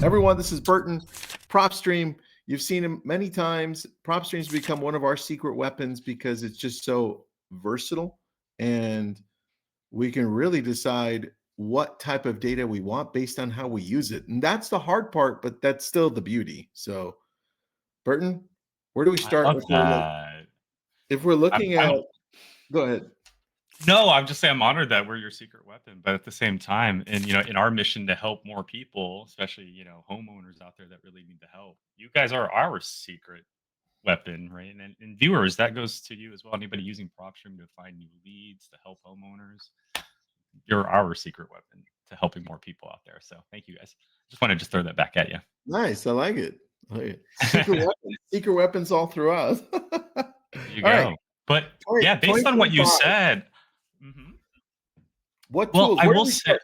Everyone, this is Burton. PropStream, you've seen him many times. PropStream's become one of our secret weapons because it's just so versatile and we can really decide what type of data we want based on how we use it. And that's the hard part, but that's still the beauty. So, Burton, where do we I start love that. if we're I'm looking at I'm go ahead. no, I'm just saying I'm honored that we're your secret weapon, but at the same time, and in our mission to help more people, especially, homeowners out there that really need the help. You guys are our secret weapon, right? And viewers, that goes to you as well. Anybody using PropStream to find new leads to help homeowners, you're our secret weapon to helping more people out there. So thank you guys. Just want to just throw that back at you. Nice. I like it. I like it. Secret weapons all throughout. There you All right. go. But 20 yeah, based on what you 2025. said, mhm. What Well, tools? I Where do will we say start?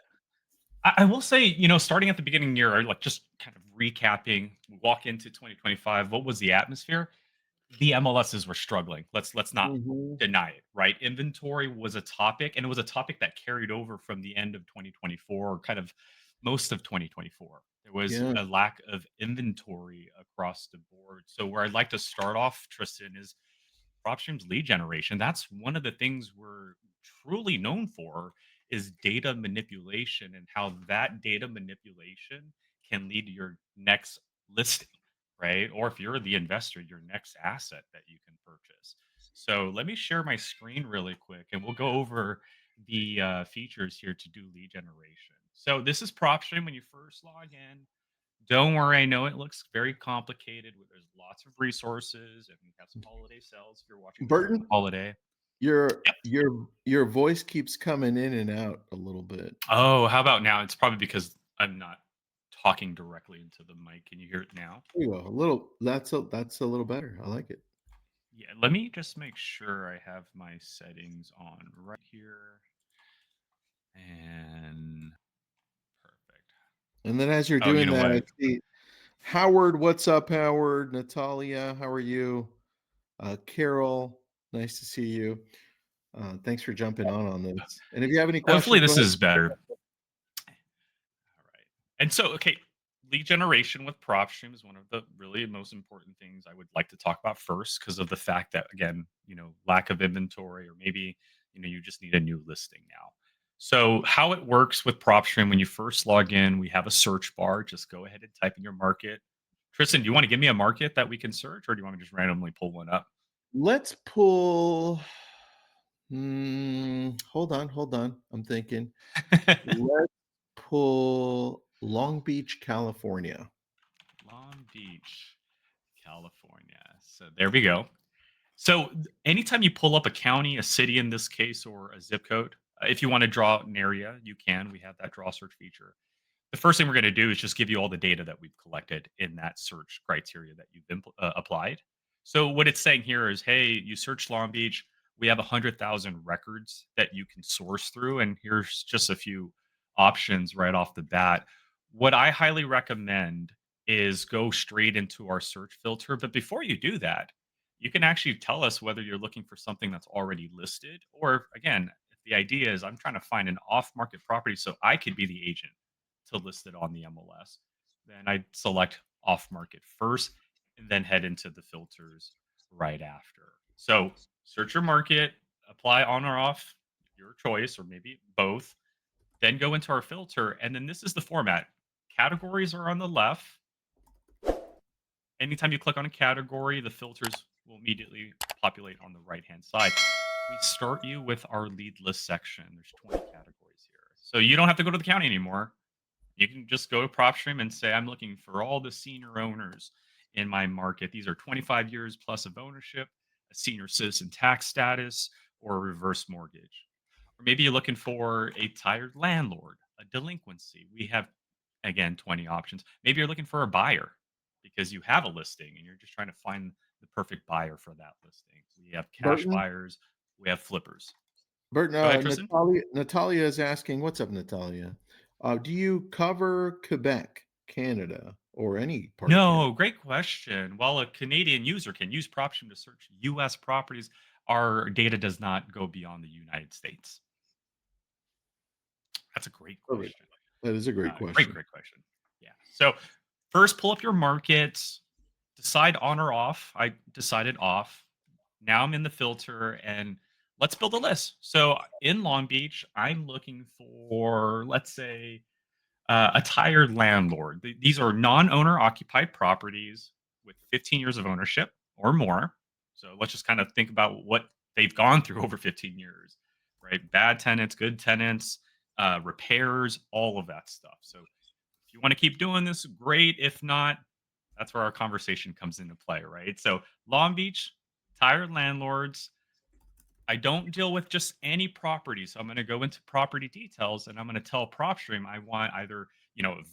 I will say, starting at the beginning of the year, like just kind of recapping, walk into 2025. What was the atmosphere? The MLSs were struggling. Let's not Mhm. deny it, right? Inventory was a topic, and it was a topic that carried over from the end of 2024, or kind of most of 2024. There was Yeah. a lack of inventory across the board. So where I'd like to start off, Tristan, is PropStream's lead generation. That's one of the things we're truly known for is data manipulation and how that data manipulation can lead to your next listing, right? Or if you're the investor, your next asset that you can purchase. So let me share my screen really quick and we'll go over the features here to do lead generation. So this is PropStream when you first log in. Don't worry, I know it looks very complicated. There's lots of resources, and we have some holiday sales if you're watching this over the Burton, holiday. your Yep. your voice keeps coming in and out a little bit. Oh, how about now? It's probably because I'm not talking directly into the mic. Can you hear it now? There you go. A little that's a little better. I like it. Yeah, let me just make sure I have my settings on right here. And perfect. And then as you're Oh, you doing know that, I what? see Howard, what's up, Howard? Natalia, how are you? Carol, nice to see you. Thanks for jumping on this. And if you have any Hopefully questions, go this ahead. is better. All right. And so, okay, lead generation with PropStream is one of the really most important things I would like to talk about first because of the fact that, again, lack of inventory or maybe, you just need a new listing now. So, how it works with PropStream when you first log in, we have a search bar. Just go ahead and type in your market. Tristan, do you want to give me a market that we can search or do you want me to just randomly pull one up? Let's pull hold on. I'm thinking. Let's pull Long Beach, California. Long Beach, California. So, there we go. So anytime you pull up a county, a city in this case, or a zip code, if you want to draw an area, you can. We have that draw search feature. The first thing we're going to do is just give you all the data that we've collected in that search criteria that you've applied. So what it's saying here is, hey, you search Long Beach. We have 100,000 records that you can source through, and here's just a few options right off the bat. What I highly recommend is go straight into our search filter. But before you do that, you can actually tell us whether you're looking for something that's already listed, or again, if the idea is I'm trying to find an off-market property so I could be the agent to list it on the MLS, then I'd select off market first and then head into the filters right after. So search your market, apply on or off, your choice, or maybe both. Then go into our filter. And then this is the format. Categories are on the left. Anytime you click on a category, the filters will immediately populate on the right hand side. We start you with our lead list section. There's 20 categories here. So you don't have to go to the county anymore. You can just go to PropStream and say, I'm looking for all the senior owners in my market. These are 25 years plus of ownership, a senior citizen tax status, or a reverse mortgage. Or maybe you're looking for a tired landlord, a delinquency. We have, again, 20 options. Maybe you're looking for a buyer because you have a listing and you're just trying to find the perfect buyer for that listing. We have cash Burton, buyers, we have flippers. Burton, Go ahead, Tristan. Natalia is asking, what's up, Natalia? Do you cover Quebec, Canada, or any part of Canada? No, great question. While a Canadian user can use PropStream to search US properties, our data does not go beyond the United States. That's a great Perfect. question. That is a great Great, question. great question. Yeah. So First, pull up your market, decide on or off. I decided off. Now I'm in the filter and let's build a list. So in Long Beach, I'm looking for, let's say, a tired landlord. These are non-owner occupied properties with 15 years of ownership or more. So let's just kind of think about what they've gone through over 15 years, right? Bad tenants, good tenants, repairs, all of that stuff. So if you want to keep doing this, great. If not, that's where our conversation comes into play, right? So Long Beach, tired landlords, I don't deal with just any property. So I'm going to go into property details and I'm going to tell PropStream I want either,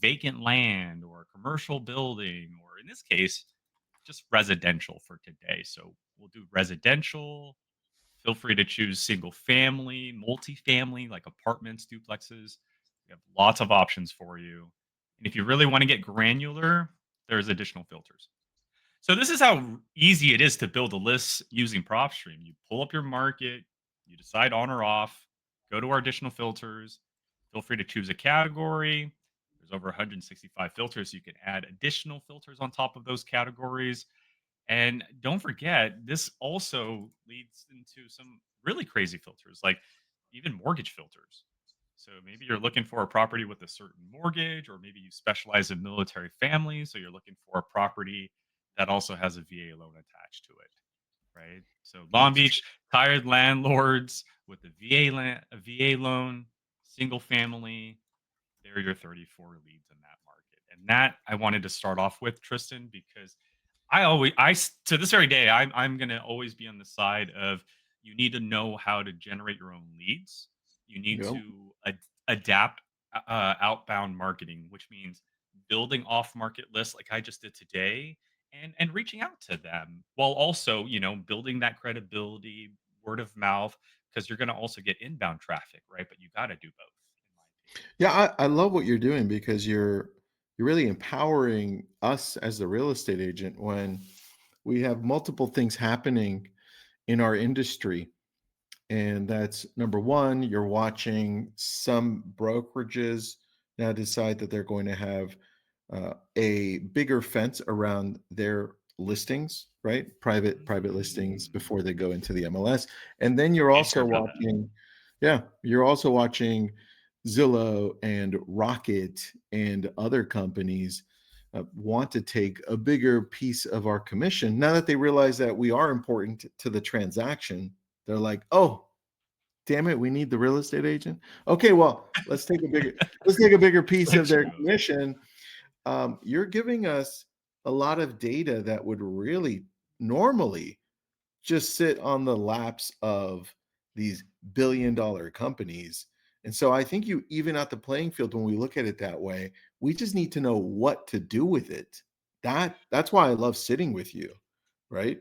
vacant land or a commercial building, or in this case, just residential for today. So we'll do residential. Feel free to choose single family, multifamily, like apartments, duplexes. We have lots of options for you. And if you really want to get granular, there's additional filters. So this is how easy it is to build a list using PropStream. You pull up your market, you decide on or off, go to our additional filters. Feel free to choose a category. There's over 165 filters. You can add additional filters on top of those categories. And don't forget, this also leads into some really crazy filters, like even mortgage filters. So maybe you're looking for a property with a certain mortgage, or maybe you specialize in military families. So you're looking for a property that also has a VA loan attached to it, right? So Long That's Beach, tired landlords with a a VA loan, single family, they're your 34 leads in that market. And that I wanted to start off with, Tristan, because to this very day, I'm gonna always be on the side of you need to know how to generate your own leads. You need Yep. to adapt outbound marketing, which means building off market lists like I just did today, and reaching out to them while also building that credibility, word of mouth, because you're gonna also get inbound traffic, right? But you got to do both, in my opinion. Yeah, I love what you're doing because you're really empowering us as the real estate agent when we have multiple things happening in our industry. And that's number one, you're watching some brokerages now decide that they're going to have a bigger fence around their listings, right? Private listings Mm. before they go into the MLS. And then you're Did hear also about that. watching, yeah, you're also watching Zillow and Rocket and other companies want to take a bigger piece of our commission. Now that they realize that we are important to the transaction, they're like, oh, damn it, we need the real estate agent. Okay, well, let's take a bigger piece of Switch their mode. commission. You're giving us a lot of data that would really normally just sit on the laps of these billion-dollar companies. And so I think you even out the playing field when we look at it that way. We just need to know what to do with it. That's why I love sitting with you, right?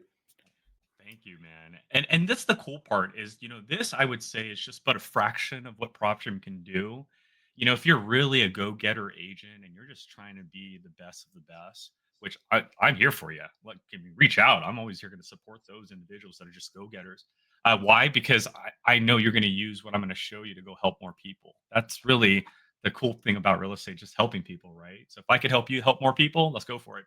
Thank you, man. And that's the cool part is, this I would say is just but a fraction of what PropStream can do. If you're really a go-getter agent and you're just trying to be the best of the best, which I'm here for you. Like, can you reach out? I'm always here to support those individuals that are just go-getters. Why? Because I know you're going to use what I'm going to show you to go help more people. That's really the cool thing about real estate, just helping people, right? So if I could help you help more people, let's go for it.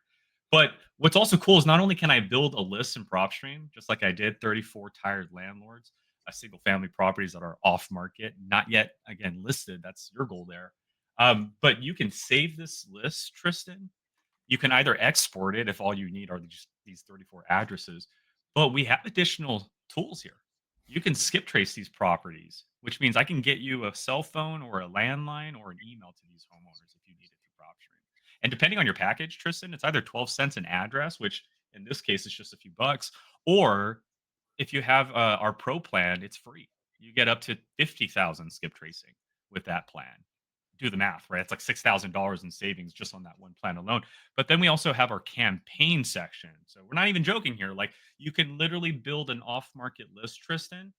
But what's also cool is not only can I build a list in PropStream, just like I did, 34 tired landlords, single family properties that are off market, not yet again listed. That's your goal there. But you can save this list, Tristan. You can either export it if all you need are just these 34 addresses, but we have additional tools here. You can skip trace these properties, which means I can get you a cell phone or a landline or an email to these homeowners if you need it through PropStream. And depending on your package, Tristan, it's either 12 cents an address, which in this case is just a few bucks, or if you have our pro plan, it's free. You get up to 50,000 skip tracing with that plan. Do the math, right? It's like $6,000 in savings just on that one plan alone. But then we also have our campaign section. So we're not even joking here. Like, you can literally build an off market list, Tristan,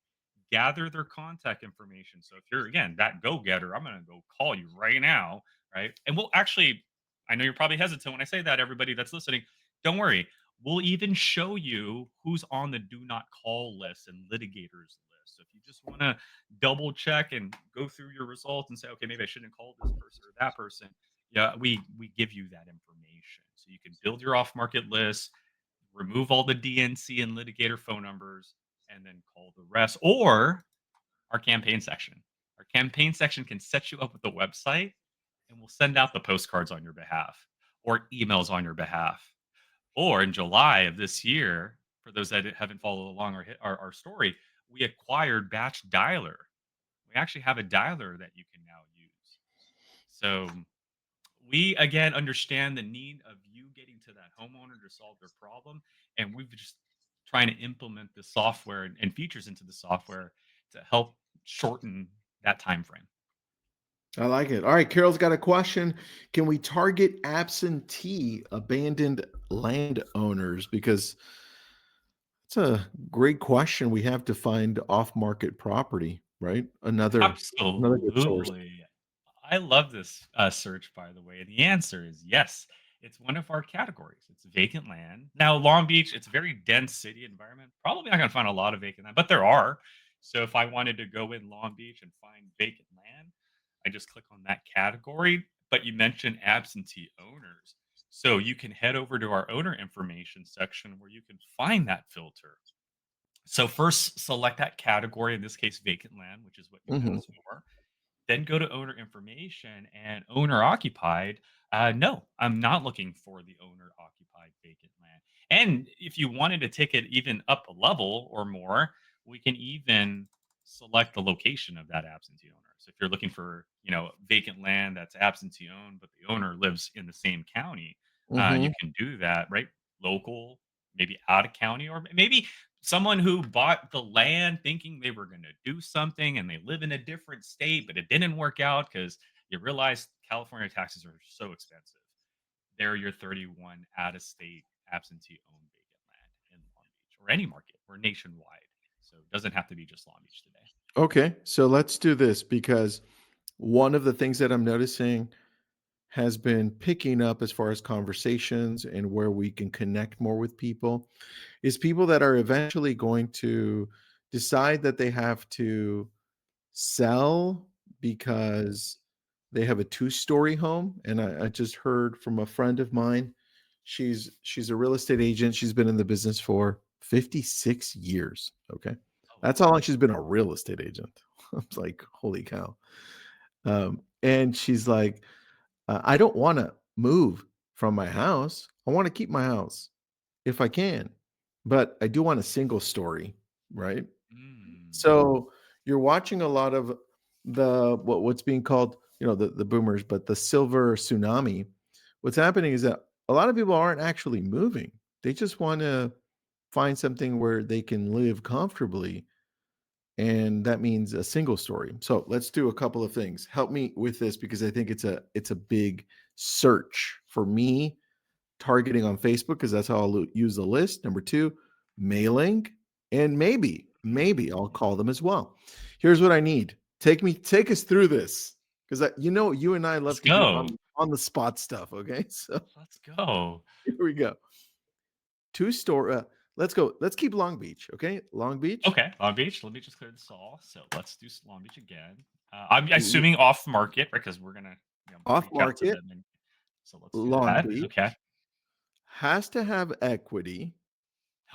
gather their contact information. So if you're, again, that go getter, I'm going to go call you right now, right? And we'll actually, I know you're probably hesitant when I say that, everybody that's listening, don't worry. We'll even show you who's on the do not call list and litigators list. So if you just want to double check and go through your results and say, okay, maybe I shouldn't call this person or that person, yeah, we give you that information. So you can build your off market list, remove all the DNC and litigator phone numbers, and then call the rest. Or our campaign section. Our campaign section can set you up with the website and we'll send out the postcards on your behalf or emails on your behalf. Or in July of this year, for those that haven't followed along our story, we acquired Batch Dialer. We actually have a dialer that you can now use. So we again understand the need of you getting to that homeowner to solve their problem, and we've just trying to implement the software and features into the software to help shorten that time frame. I like it. All right, Carol's got a question. Can we target absentee abandoned landowners? Because it's a great question. We have to find off-market property, right? Another good source. Absolutely. I love this search, by the way. And the answer is yes. It's one of our categories. It's vacant land. Now, Long Beach, it's a very dense city environment. Probably not going to find a lot of vacant land, but there are. So if I wanted to go in Long Beach and find vacant land, I just click on that category. But you mentioned absentee owners. So you can head over to our owner information section where you can find that filter. So first select that category, in this case, vacant land, which is what you Mhm. asked for, then go to owner information and owner occupied. No, I'm not looking for the owner occupied vacant land. And if you wanted to take it even up a level or more, we can even select the location of that absentee owner. So if you're looking for, vacant land that's absentee owned, but the owner lives in the same county, you Mhm. can do that, right? Local, maybe out of county, or maybe someone who bought the land thinking they were going to do something and they live in a different state, but it didn't work out because you realize California taxes are so expensive. They're your 31 out of state absentee owned vacant land in Long Beach or any market or nationwide. So it doesn't have to be just Long Beach today. Okay, so let's do this because one of the things that I'm noticing has been picking up as far as conversations and where we can connect more with people is people that are eventually going to decide that they have to sell because they have a two-story home. And I just heard from a friend of mine. She's a real estate agent. She's been in the business for 56 years. Okay. Oh, That's how long she's been a real estate agent. I was like, holy cow. And she's like, I don't want to move from my house. I want to keep my house if I can, but I do want a single story, right? mm, So you're watching a lot of what's being called, the boomers, but the silver tsunami. What's happening is that a lot of people aren't actually moving. They just want to find something where they can live comfortably, and that means a single story. So let's do a couple of things. Help me with this because I think it's a big search for me. Targeting on Facebook because that's how I'll use the list. Number two, mailing, and maybe I'll mm. call them as well. Here's what I need. Take us through this because you and I Let's love to do go. on the spot stuff. Okay, so Let's go. here we go. Two store. Let's go. Let's keep Long Beach. Okay, Long Beach. Okay, Long Beach. Let me just clear this all. So let's do Long Beach again. I'm w- assuming off market, right? Because we're gonna Off reach out to market. them, and so let's do Long that. Okay. Beach has to have equity,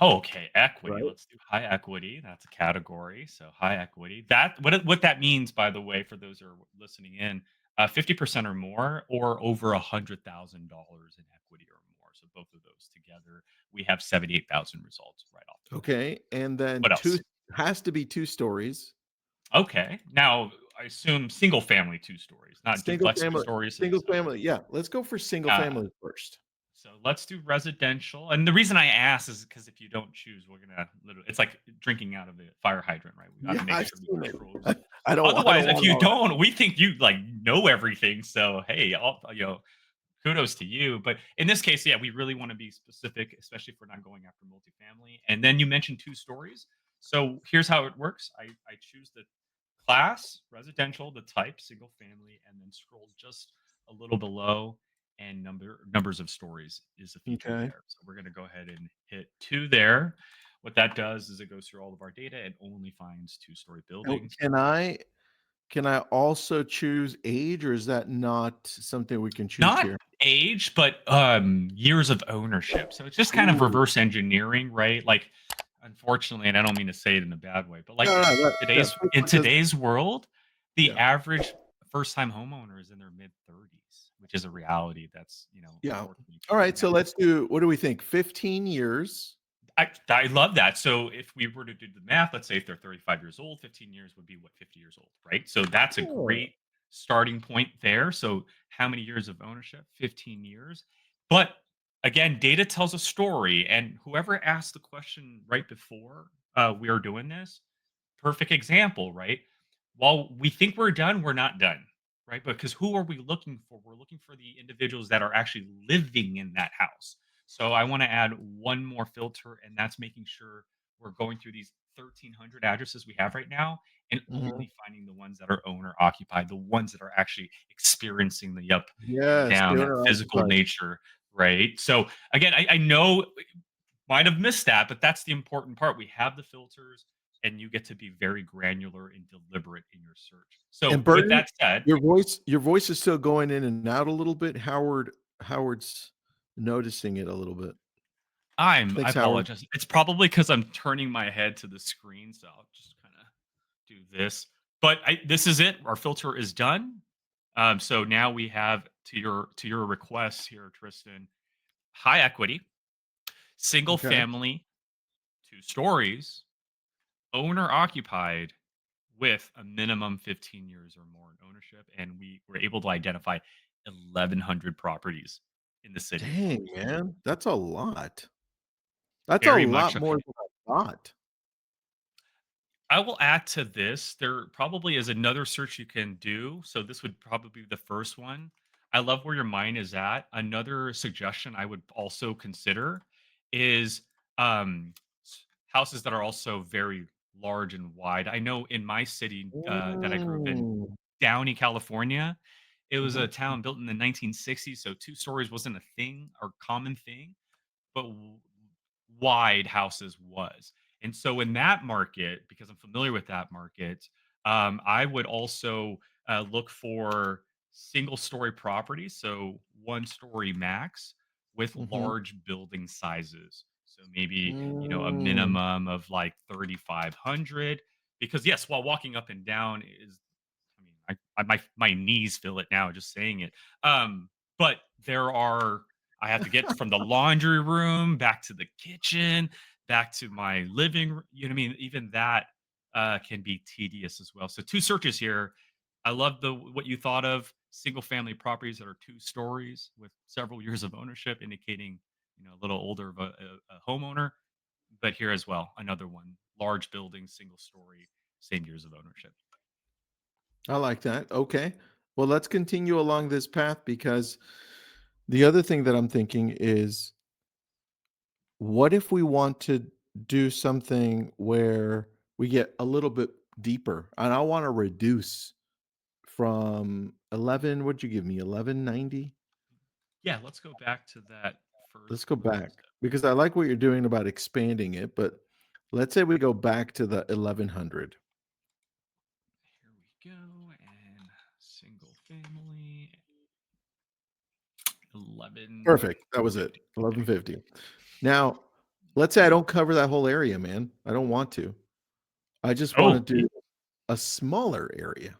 Oh, okay, equity. right? Let's do high equity. That's a category. So high equity. That what that means, by the way, for those who are listening in, 50% or more, or over $100,000 in equity or more. So both of those together, we have 78,000 results right off the bat. Okay, and then What two else? has to be two stories. Okay. Now, I assume single family 2 stories, not Single duplex 2 family stories. single So, family, yeah, let's go for single uh, family first. so let's do residential. And the reason I ask is because if you don't choose, we're gonna literally it's like drinking out of a fire hydrant, right? We gotta Yeah, make I've sure we seen it. control. I don't Otherwise, if want you all that. don't, we think you like know everything. So hey, kudos to you. But in this case, yeah, we really want to be specific, especially if we're not going after multifamily. And then you mentioned 2 stories. So here's how it works. I choose the class, residential, the type, single family, and then scroll just a little below. And numbers of stories is a feature Okay. there. So we're going to go ahead and hit 2 there. What that does is it goes through all of our data and only finds 2-story Oh, buildings. Can I also choose age, or is that not something we can choose Not here? age, but, years of ownership. So it's just kind of Ooh. reverse engineering, right? Like, unfortunately, and I don't mean to say it in a bad way, but, like, No, no, yeah, in Facebook does. today's world, the Yeah, average first-time homeowner is in their mid-30s, which is a reality that's, yeah. unfortunately All true right, now. so let's do, what do we think? 15 years. I love that. So if we were to do the math, let's say if they're 35 years old, 15 years would be what, 50 years old, right? So that's a Oh. great starting point there. So how many years of ownership? 15 years. But again, data tells a story. And whoever asked the question right before we are doing this, perfect example, right? While we think we're done, we're not done, right? Because who are we looking for? We're looking for the individuals that are actually living in that house. So I want to add one more filter, and that's making sure we're going through these 1,300 addresses we have right now and Mhm. only finding the ones that are owner occupied, the ones that are actually experiencing the up and Yes, down, the that owner physical occupied. nature, right? So again, I know might have missed that, but that's the important part. We have the filters, and you get to be very granular and deliberate in your search. So And with Burton, that said, your voice is still going in and out a little bit. Howard's noticing it a little bit. I Thanks, Howard. apologize. It's probably because 'cause I'm turning my head to the screen, so I'll just kinda do this. But this is it. Our filter is done. So now we have to your request here, Tristan, high equity, single Okay. family, 2 stories, owner occupied with a minimum 15 years or more in ownership, and we were able to identify 1,100 properties in the city of Dang, Columbus. man, that's a lot. That's a Very much lot so. more than I thought. I will add to this. There probably is another search you can do. So this would probably be the first one. I love where your mind is at. Another suggestion I would also consider is houses that are also very large and wide. I know in my city that I grew up in, Mm. Downey, California, it was Mhm. a town built in the 1960s. So 2 stories wasn't a thing or common thing, but wide houses was. And so in that market, because I'm familiar with that market, I would also look for single story properties, so 1 story max with Mhm. large building sizes. So maybe, a Mm. minimum of like 3,500. Because yes, while walking up and down is, I mean, my knees feel it now just saying it. But there are, I have to get from the laundry room back to the kitchen, back to my living room. You know what I mean? Even that can be tedious as well. So 2 searches here. I love the what you thought of single family properties that are 2 stories with several years of ownership, indicating a little older of a homeowner. But here as well, another one, large building, single story, same years of ownership. I like that. Okay. Well, let's continue along this path because the other thing that I'm thinking is, what if we want to do something where we get a little bit deeper and I want to reduce from 11, what'd you give me? 1190? Yeah, let's go back to that Let's first go little back step. because I like what you're doing about expanding it, but let's say we go back to the 1100. Here we go. And single family, Perfect. That was it. 1150. Okay. 1150. Now, let's say I don't cover that whole area, man. I don't want to. I just want to Oh, do a smaller area.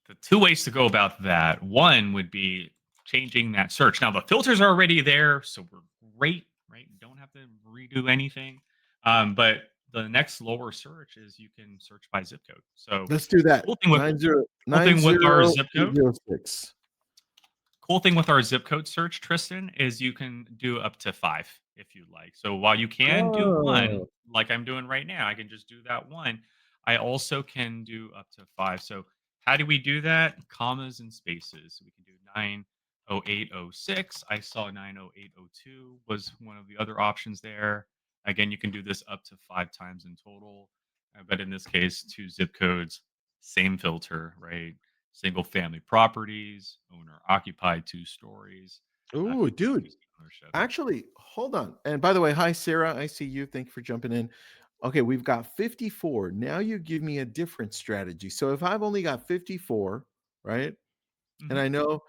the 2 ways to go about that. One would be changing that search. Now, the filters are already there, so we're great, right? Don't have to redo anything. But the next lower search is you can search by zip code. So, Let's do that. cool thing with our zip code 90806. Cool thing with our zip code search, Tristan, is you can do up to 5 if you like. So while you can do 1, Oh. like I'm doing right now, I can just do that 1. I also can do up to 5. So how do we do that? Commas and spaces. So we can do 90806. I saw 90802 was one of the other options there. Again, you can do this up to 5 times in total. But in this case, 2 zip codes, same filter, right? Single family properties, owner occupied 2 stories, Ooh, 15 dude. years of ownership. Actually, hold on. And by the way, hi, Sarah. I see you. Thank you for jumping in. Okay, we've got 54. Now you give me a different strategy. So if I've only got 54, right? And Mhm.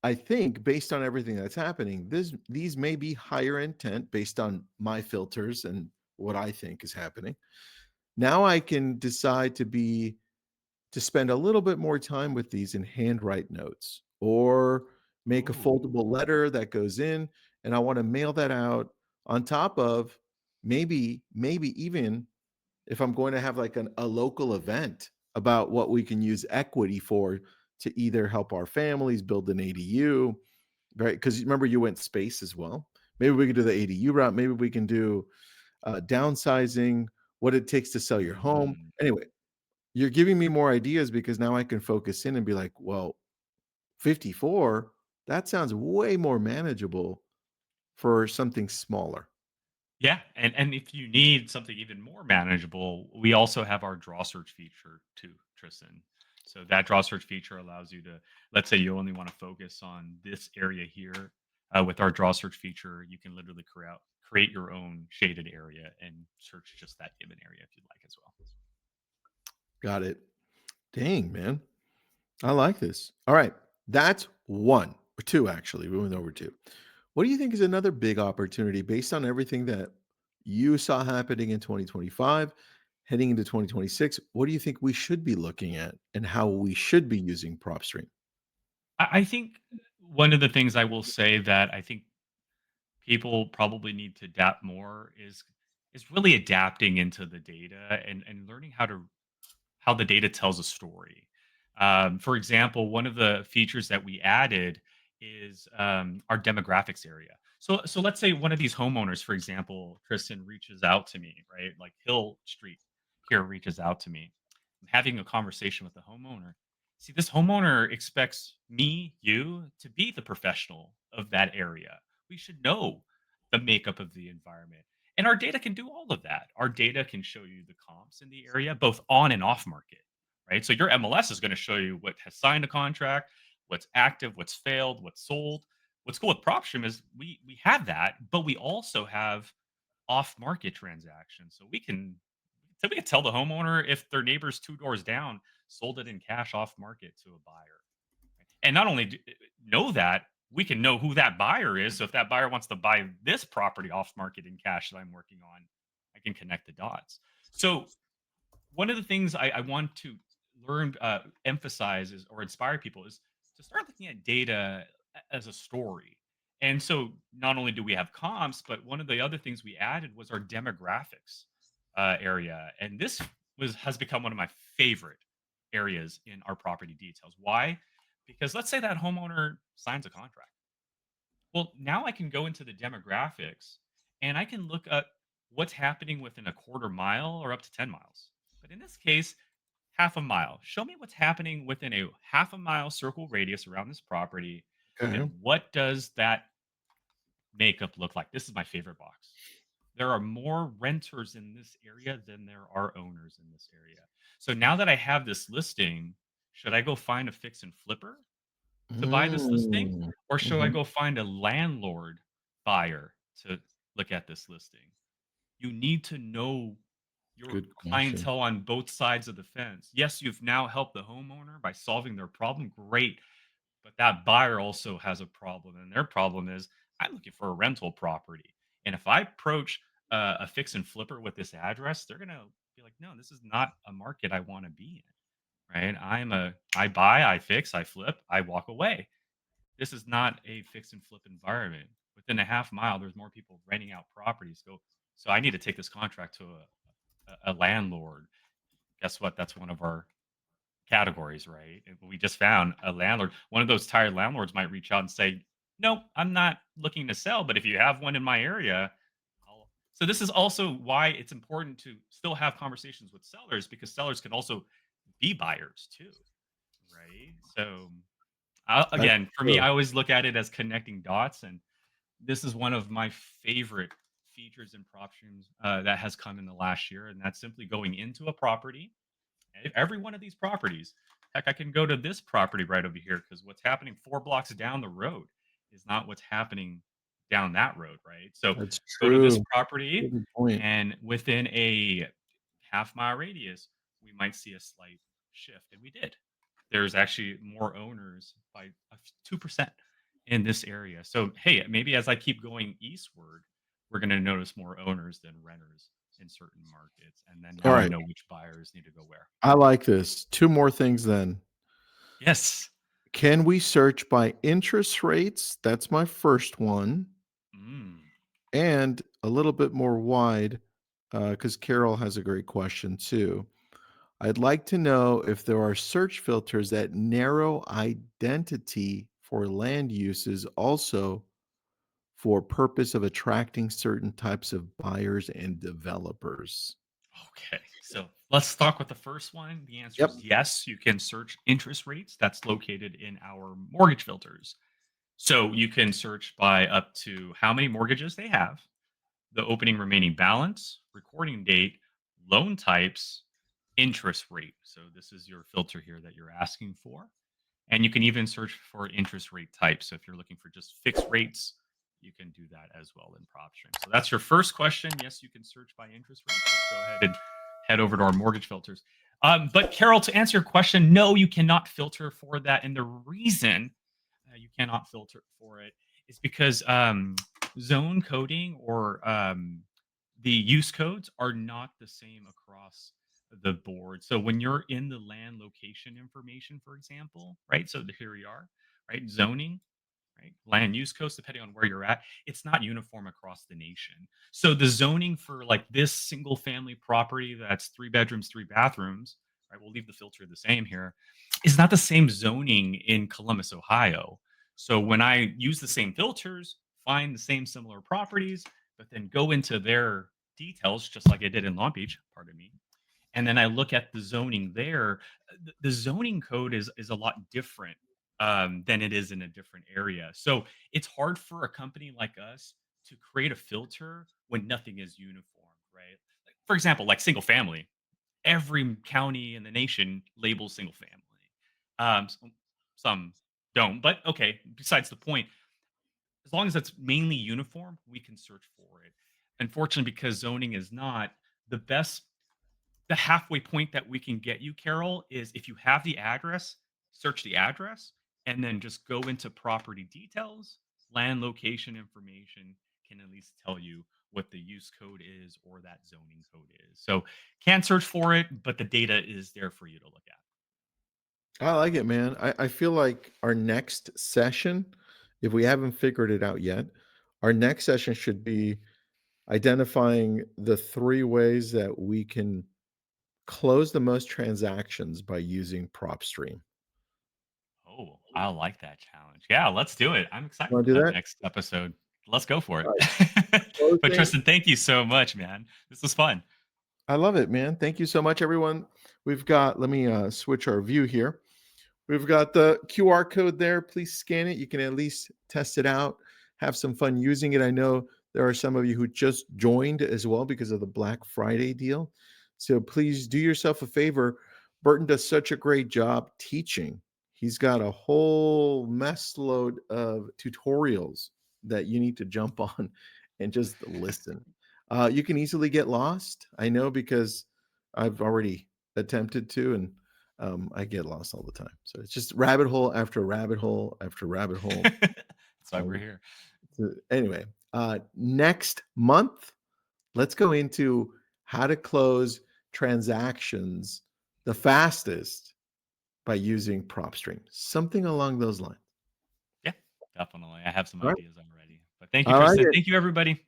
I think based on everything that's happening, these may be higher intent based on my filters and what I think is happening. Now I can decide to spend a little bit more time with these and handwrite notes or make a Ooh. foldable letter that goes in, and I want to mail that out on top of maybe even if I'm going to have like a local event about what we can use equity for to either help our families build an ADU, right? Because remember, you went space as well. Maybe we can do the ADU route. Maybe we can do downsizing, what it takes to sell your home. Mhm. Anyway, you're giving me more ideas because now I can focus in and be like, well, 54, that sounds way more manageable for something smaller. Yeah, and if you need something even more manageable, we also have our draw search feature too, Tristan. So that draw search feature allows you to, let's say you only want to focus on this area here. With our draw search feature, you can literally create your own shaded area and search just that given area if you'd like as well. Got it. Dang, man. I like this. All right. That's one or two, actually. We went over two. What do you think is another big opportunity based on everything that you saw happening in 2025, heading into 2026? What do you think we should be looking at and how we should be using PropStream? I think one of the things I will say that I think people probably need to adapt more is really adapting into the data and learning how the data tells a story. For example, one of the features that we added is our demographics area. So let's say one of these homeowners, for example, Tristan reaches out to me, right? Like Hill Street here reaches out to me. I'm having a conversation with the homeowner. See, this homeowner expects me, you, to be the professional of that area. We should know the makeup of the environment. And our data can do all of that. Our data can show you the comps in the area, both on and off market, right? So your MLS is going to show you what has signed a contract, what's active, what's failed, what's sold. What's cool with PropStream is we have that, but we also have off market transactions. So we can tell the homeowner if their neighbors two doors down sold it in cash off market to a buyer. And not only know that, we can know who that buyer is. So if that buyer wants to buy this property off market in cash that I'm working on, I can connect the dots. So one of the things I want to emphasize is or inspire people is to start looking at data as a story. And so not only do we have comps, but one of the other things we added was our demographics area, and this was has become one of my favorite areas in our property details. Why? Because let's say that homeowner signs a contract. Well, now I can go into the demographics and I can look at what's happening within a quarter mile or up to 10 miles. But in this case, half a mile. Show me what's happening within a half a mile circle radius around this property. And Okay. then what does that makeup look like? This is my favorite box. There are more renters in this area than there are owners in this area. So now that I have this listing, should I go find a fix and flipper to buy this listing, Mm, or should I mhm. go find a landlord buyer to look at this listing? You need to know your Good question. clientele on both sides of the fence. Yes, you've now helped the homeowner by solving their problem. Great. But that buyer also has a problem. And their problem is I'm looking for a rental property. And if I approach a fix and flipper with this address, they're going to be like, no, this is not a market I want to be in. Right. I buy, I fix, I flip, I walk away. This is not a fix and flip environment. Within a half mile, there's more people renting out properties. So I need to take this contract to a landlord. Guess what? That's one of our categories, right? And we just found a landlord. One of those tired landlords might reach out and say, "No, I'm not looking to sell, but if you have one in my area, I'll." So this is also why it's important to still have conversations with sellers because sellers can also be buyers too, right? So That's again, for me, true. I always look at it as connecting dots, and this is one of my favorite features in prop streams that has come in the last year, and that's simply going into a property. Every one of these properties, heck, I can go to this property right over here because what's happening 4 blocks down the road is not what's happening down that road, right? So That's go to this true. property, Good point. and within a half-mile radius, we might see a slight shift, and we did. There's actually more owners by 2% in this area. So, hey, maybe as I keep going eastward, we're going to notice more owners than renters in certain markets. And then All now I right. know which buyers need to go where. I like this. Two more things then. Yes. Can we search by interest rates? That's my first one. Mm. And a little bit more wide, because Carol has a great question too. I'd like to know if there are search filters that narrow identity for land uses also for purpose of attracting certain types of buyers and developers. Okay, so let's start with the first one. The answer Yep. is yes. You can search interest rates. That's located in our mortgage filters. So you can search by up to how many mortgages they have, the opening remaining balance, recording date, loan types, interest rate. So this is your filter here that you're asking for. And you can even search for interest rate type. So if you're looking for just fixed rates, you can do that as well in PropStream. So that's your first question. Yes, you can search by interest rates. Let's go ahead and head over to our mortgage filters. But Carol, to answer your question, no, you cannot filter for that. And the reason you cannot filter for it is because zone coding or the use codes are not the same across the board. So when you're in the land location information, for example, right? So here we are, right? Zoning, right? Land use codes, depending on where you're at, it's not uniform across the nation. So the zoning for like this single family property that's 3 bedrooms, 3 bathrooms, right? We'll leave the filter the same here, is not the same zoning in Columbus, Ohio. So when I use the same filters, find the same similar properties, but then go into their details, just like I did in Long Beach, pardon me, and then I look at the zoning there, the zoning code is a lot different than it is in a different area. So it's hard for a company like us to create a filter when nothing is uniform, right? Like, for example, like single family, every county in the nation labels single family. Some don't, but okay. Besides the point, as long as it's mainly uniform, we can search for it. Unfortunately, because zoning is not the best, the halfway point that we can get you, Carol, is if you have the address, search the address, and then just go into property details, land location information can at least tell you what the use code is or that zoning code is. So can't search for it, but the data is there for you to look at. I like it, man. I feel like our next session, if we haven't figured it out yet, our next session should be identifying the three ways that we can close the most transactions by using PropStream. Oh, I like that challenge. Yeah, let's do it. I'm excited Want for to do that that? next episode. Let's go for All right. it. But Closing. Tristan, thank you so much, man. This was fun. I love it, man. Thank you so much, everyone. We've got, let me switch our view here. We've got the QR code there. Please scan it. You can at least test it out, have some fun using it. I know there are some of you who just joined as well because of the Black Friday deal. So please do yourself a favor. Burton does such a great job teaching. He's got a whole mess load of tutorials that you need to jump on and just listen. You can easily get lost. I know because I've already attempted to, and I get lost all the time. So it's just rabbit hole after rabbit hole after rabbit hole. That's why we're Um, here. anyway, next month, let's go into how to close transactions the fastest by using PropStream. Something along those lines. Yeah, definitely. I have some All right. ideas already. But thank you, I like Tristan. it. Thank you, everybody.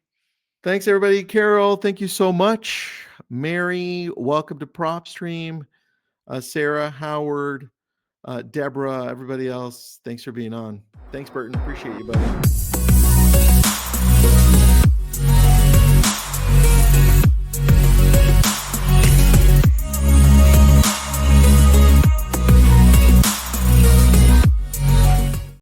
Thanks, everybody. Carol, thank you so much. Mary, welcome to PropStream. Sarah, Howard, Deborah, everybody else, thanks for being on. Thanks, Burton. Appreciate you, buddy.